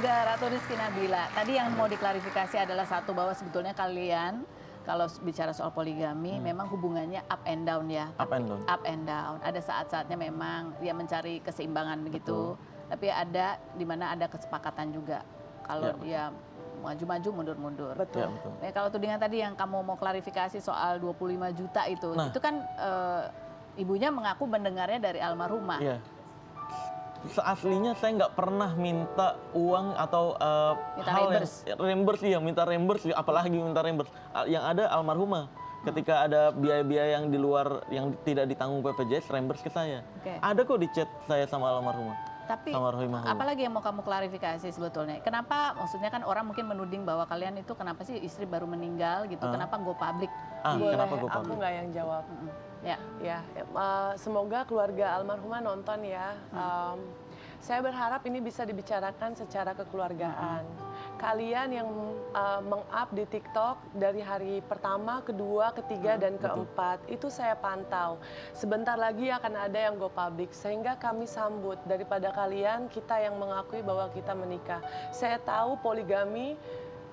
keluarga Ratu Rizky Nabila. Tadi yang mau diklarifikasi adalah satu, bahwa sebetulnya kalian kalau bicara soal poligami memang hubungannya up and down ya. Up and down. Up and down. Ada saat-saatnya memang dia mencari keseimbangan begitu. Tapi ada di mana ada kesepakatan juga. Kalau dia maju-maju, mundur-mundur. Betul. Ya, betul. Ya, kalau tudingan tadi yang kamu mau klarifikasi soal 25 juta itu kan ibunya mengaku mendengarnya dari almarhumah. Iya. Seaslinya saya nggak pernah minta uang atau Minta hal reimburse. yang reimburse, iya minta reimburse, apalagi minta reimburse. Yang ada almarhumah. Ketika ada biaya-biaya yang di luar yang tidak ditanggung BPJS, reimburse ke saya. Oke. Ada kok di chat saya sama almarhumah. Tapi Sama rahimahullah. apalagi yang mau kamu klarifikasi sebetulnya? Kenapa, maksudnya kan orang mungkin menuding bahwa kalian itu kenapa sih istri baru meninggal gitu, kenapa go public? Kenapa gue Aku public? nggak yang jawab. Ya, Ya, semoga keluarga almarhumah nonton ya. Saya berharap ini bisa dibicarakan secara kekeluargaan. Kalian yang meng-up di TikTok dari hari pertama, kedua, ketiga, dan keempat, itu saya pantau. Sebentar lagi akan ada yang go public, sehingga kami sambut daripada kalian, kita yang mengakui bahwa kita menikah. Saya tahu poligami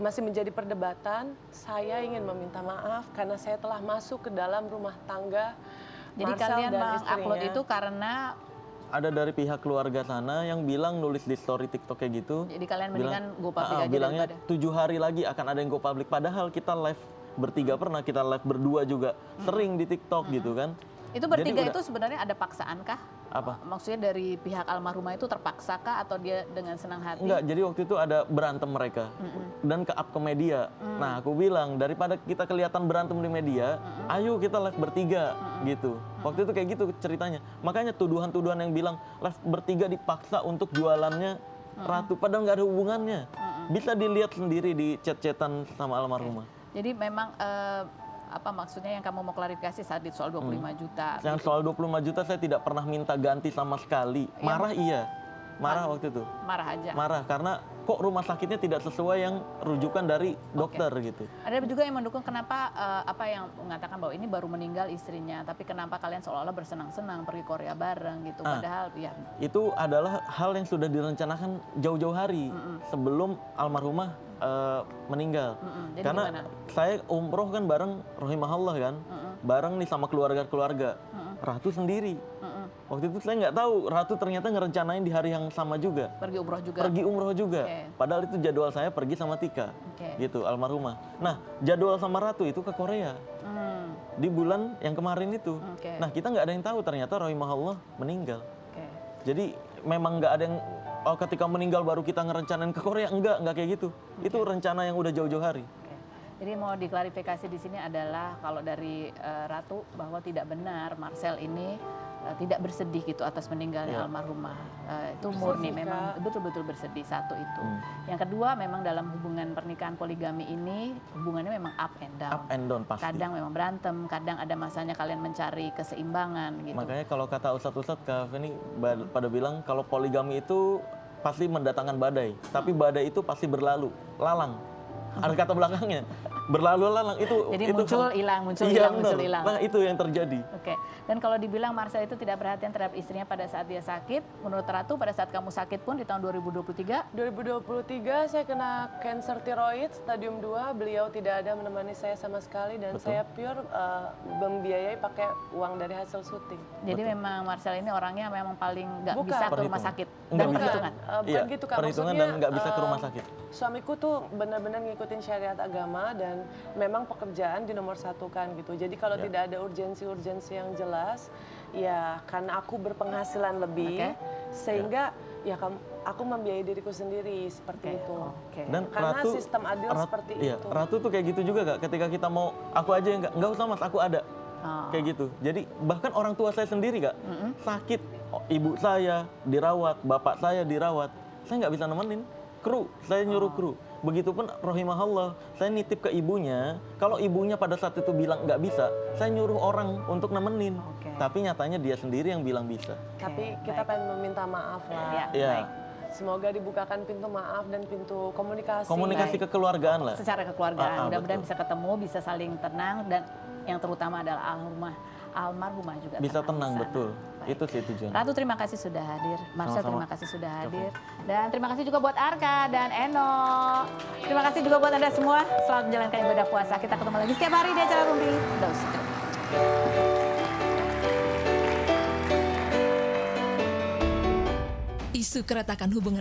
masih menjadi perdebatan. Saya ingin meminta maaf karena saya telah masuk ke dalam rumah tangga jadi Marcel kalian dan mengupload istrinya. itu karena Ada dari pihak keluarga sana yang bilang nulis di story TikTok kayak gitu. jadi kalian mendingan go public aja bilangnya daripada. 7 hari lagi akan ada yang go public. Padahal kita live bertiga pernah, kita live berdua juga sering di TikTok gitu kan. Itu bertiga Jadi itu sebenarnya ada paksaan kah? Apa? Maksudnya dari pihak almarhumah itu terpaksa kah atau dia dengan senang hati? Enggak, jadi waktu itu ada berantem mereka dan ke up ke media. Nah, aku bilang daripada kita kelihatan berantem di media, ayo kita live bertiga gitu. Waktu itu kayak gitu ceritanya. Makanya tuduhan-tuduhan yang bilang live bertiga dipaksa untuk jualannya Ratu, padahal nggak ada hubungannya. Bisa dilihat sendiri di chat-chatan sama almarhumah. Jadi memang apa maksudnya yang kamu mau klarifikasi saat di soal 25 juta? Yang soal 25 juta saya tidak pernah minta ganti sama sekali. Marah iya. Marah waktu itu. Marah aja. Marah karena kok rumah sakitnya tidak sesuai yang rujukan dari dokter gitu. Ada juga yang mendukung kenapa apa yang mengatakan bahwa ini baru meninggal istrinya, tapi kenapa kalian seolah-olah bersenang-senang pergi Korea bareng gitu, padahal ya Itu adalah hal yang sudah direncanakan jauh-jauh hari sebelum almarhumah meninggal. Jadi Karena gimana? saya umroh kan bareng rahimahullah kan, bareng nih sama keluarga-keluarga. Ratu sendiri. Waktu itu saya nggak tahu Ratu ternyata ngerencanain di hari yang sama juga. pergi umroh juga. Pergi umroh juga. Oke. Padahal itu jadwal saya pergi sama Tika. Oke. Gitu, almarhumah. Nah, jadwal sama Ratu itu ke Korea. Di bulan yang kemarin itu. Oke. Nah, kita nggak ada yang tahu ternyata rahimahullah meninggal. Oke. Jadi memang nggak ada yang ketika meninggal baru kita ngerencanain ke Korea, enggak kayak gitu. Itu rencana yang udah jauh-jauh hari. Oke. Jadi mau diklarifikasi di sini adalah kalau dari Ratu bahwa tidak benar Marcel ini tidak bersedih gitu atas meninggalnya almarhumah. Itu murni memang betul-betul bersedih, satu itu. Yang kedua memang dalam hubungan pernikahan poligami ini hubungannya memang up and down. Up and down pasti. Kadang memang berantem, kadang ada masanya kalian mencari keseimbangan gitu. Makanya kalau kata ustadz-ustadz Kak Feni pada bilang kalau poligami itu pasti mendatangkan badai, tapi badai itu pasti berlalu, lalang. Ada kata belakangnya, berlalu lalang itu. Jadi itu muncul hilang, muncul Iya, hilang, benar. muncul hilang. Nah itu yang terjadi. Oke. Dan kalau dibilang Marcel itu tidak perhatian terhadap istrinya pada saat dia sakit, menurut Ratu pada saat kamu sakit pun di tahun 2023, 2023 saya kena kanker tiroid stadium 2, beliau tidak ada menemani saya sama sekali dan saya pure membiayai pakai uang dari hasil syuting. jadi memang Marcel ini orangnya memang paling nggak Bukan. bisa ke rumah Perhitungan. sakit Nggak dan bisa. perhitungan. Bukan Iya, gitu Kak, perhitungan maksudnya dan nggak bisa ke rumah sakit. Suamiku tuh benar-benar ngikutin syariat agama dan memang pekerjaan di nomor satu kan gitu. Jadi kalau Ya. tidak ada urgensi-urgensi yang jelas, ya karena aku berpenghasilan lebih, Oke. sehingga ya aku membiayai diriku sendiri seperti itu. Oke. Dan Karena Ratu, sistem adil seperti iya, itu. Ratu tuh kayak gitu juga Kak. Ketika kita mau, aku aja yang nggak usah mas, aku ada. Oh. Kayak gitu. Jadi bahkan orang tua saya sendiri Kak, sakit, ibu saya dirawat, bapak saya dirawat, saya nggak bisa nemenin. Kru, saya nyuruh kru. Begitupun rahimahullah, saya nitip ke ibunya. Kalau ibunya pada saat itu bilang nggak bisa, saya nyuruh orang untuk nemenin. Oke. Tapi nyatanya dia sendiri yang bilang bisa. Tapi Oke, kita baik. pengen meminta maaf lah. Ya, Iya. baik. Semoga dibukakan pintu maaf dan pintu komunikasi. Komunikasi Baik. kekeluargaan lah. Secara kekeluargaan, mudah-mudahan betul. bisa ketemu, bisa saling tenang, dan yang terutama adalah almarhumah almarhumah juga Bisa di tenang, sana. betul. Baik. Itu sih tujuan. Ratu terima kasih sudah hadir, Marcel Sama-sama. terima kasih sudah hadir, dan terima kasih juga buat Arka dan Eno. Terima kasih juga buat Anda semua. Selamat menjalankan ibadah puasa. Kita ketemu lagi setiap hari di acara Rumpi. Isu keretakan hubungan